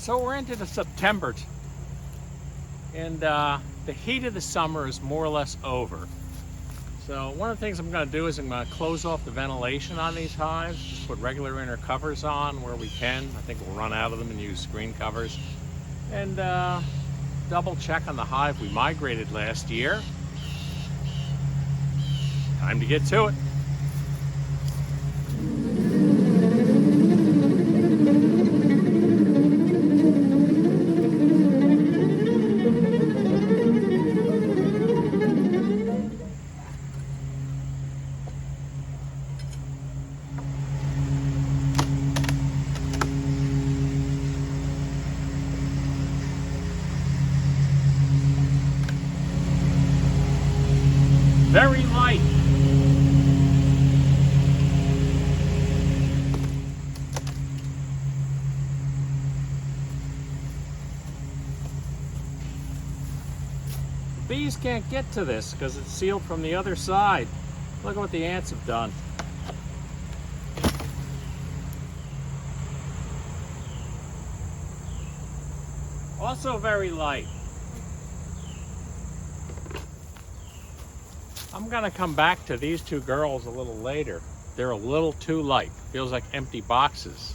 So we're into the September, and the heat of the summer is more or less over. So one of the things I'm going to do is I'm going to close off the ventilation on these hives, just put regular inner covers on where we can. I think we'll run out of them and use screen covers. And double check on the hive we migrated last year. Time to get to it. Very light. Bees can't get to this because it's sealed from the other side. Look at what the ants have done. Also very light. I'm gonna come back to these two girls a little later. They're a little too light. Feels like empty boxes.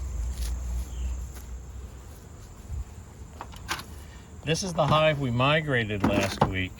This is the hive we migrated last week.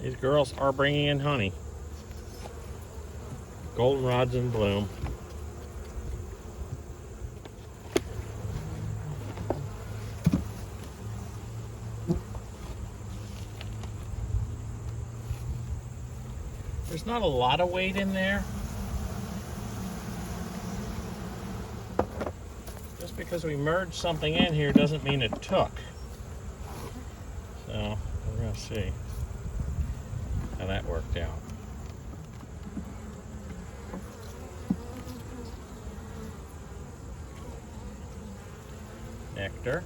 These girls are bringing in honey. Goldenrod's in bloom. There's not a lot of weight in there. Just because we merged something in here doesn't mean it took. So we're gonna see how that worked out. Nectar.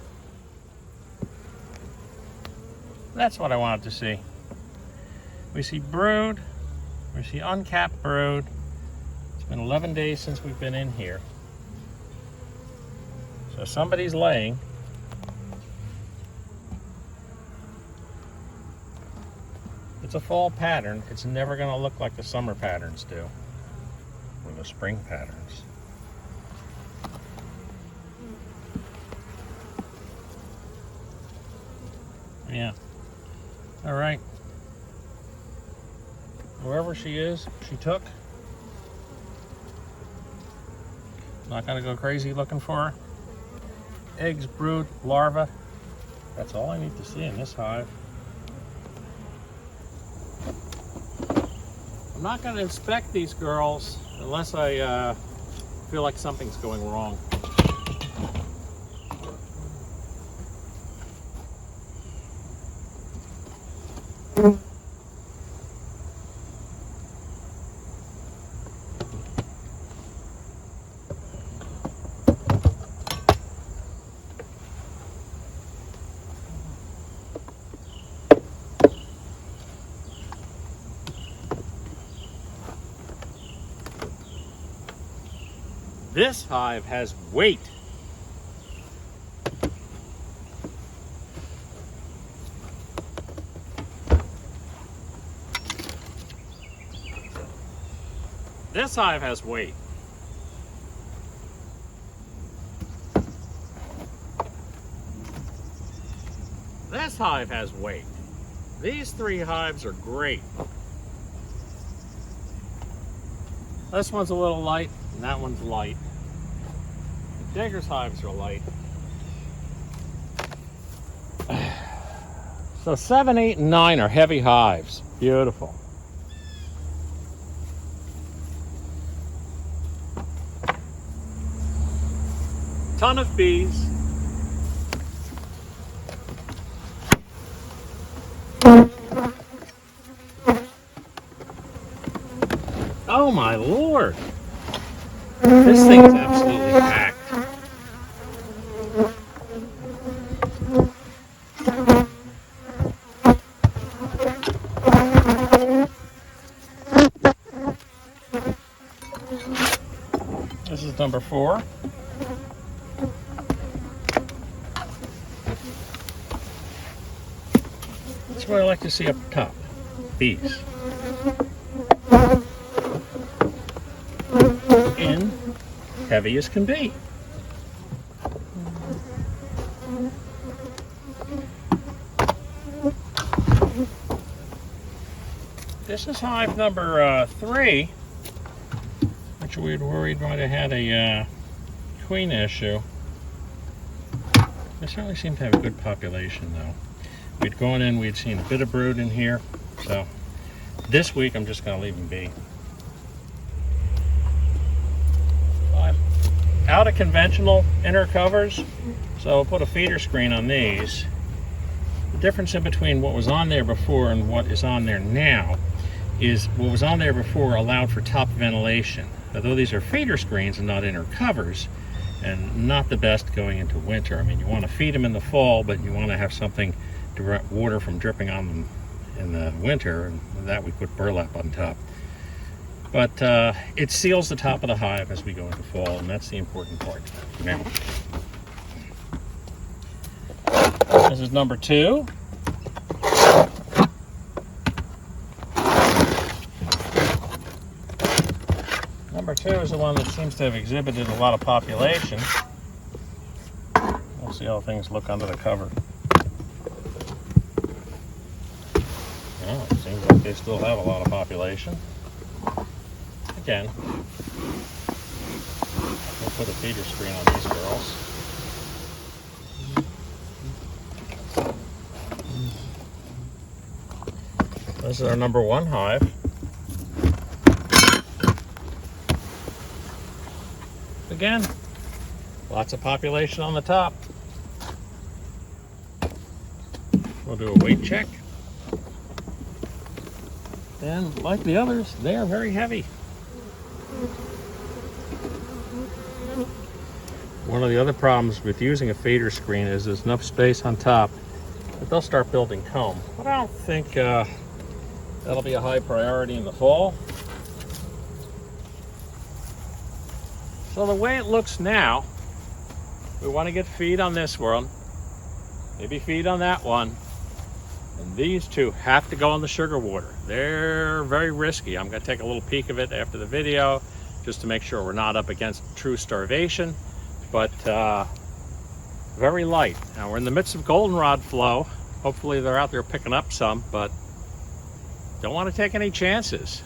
That's what I wanted to see. We see brood, we see uncapped brood. It's been 11 days since we've been in here. So somebody's laying. It's a fall pattern. It's never going to look like the summer patterns do, or the spring patterns. Yeah. All right. Wherever she is, she took. Not going to go crazy looking for her. Eggs, brood, larva. That's all I need to see in this hive. I'm not going to inspect these girls unless I feel like something's going wrong. This hive has weight. This hive has weight. This hive has weight. These three hives are great. This one's a little light, and that one's light. The Digger's hives are light. So 7, 8, and 9 are heavy hives. Beautiful. Ton of bees. Oh my Lord. This thing is absolutely packed. This is number 4. That's what I like to see up top. Bees. And heavy as can be. This is hive number 3, which we had worried might have had a queen issue. They certainly seem to have a good population though. We'd gone in, we'd seen a bit of brood in here, so this week I'm just going to leave them be. I'm out of conventional inner covers, so I'll put a feeder screen on these. The difference in between what was on there before and what is on there now is what was on there before allowed for top ventilation. Although these are feeder screens and not inner covers, and not the best going into winter. I mean, you want to feed them in the fall, but you want to have something to prevent water from dripping on them in the winter, and with that we put burlap on top. But it seals the top of the hive as we go into fall, and that's the important part. Now, this is number 2. Number 2 is the one that seems to have exhibited a lot of population. We'll see how things look under the cover. Well, it seems like they still have a lot of population. Again, we'll put a feeder screen on these girls. This is our number 1 hive. Again, lots of population on the top. We'll do a weight check. And like the others, they are very heavy. One of the other problems with using a feeder screen is there's enough space on top that they'll start building comb. But I don't think that'll be a high priority in the fall. So the way it looks now, we want to get feed on this one, maybe feed on that one, and these 2 have to go in the sugar water. They're very risky. I'm going to take a little peek of it after the video just to make sure we're not up against true starvation, but very light. Now we're in the midst of goldenrod flow. Hopefully they're out there picking up some, but don't want to take any chances.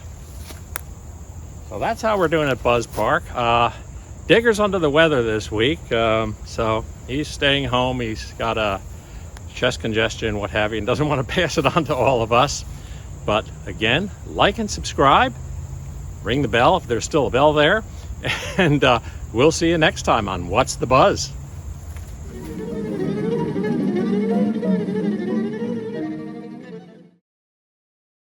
So that's how we're doing at Buzz Park. Digger's under the weather this week, so he's staying home. He's got a chest congestion, what have you, and doesn't want to pass it on to all of us. But again, like and subscribe, ring the bell if there's still a bell there, and we'll see you next time on What's the Buzz?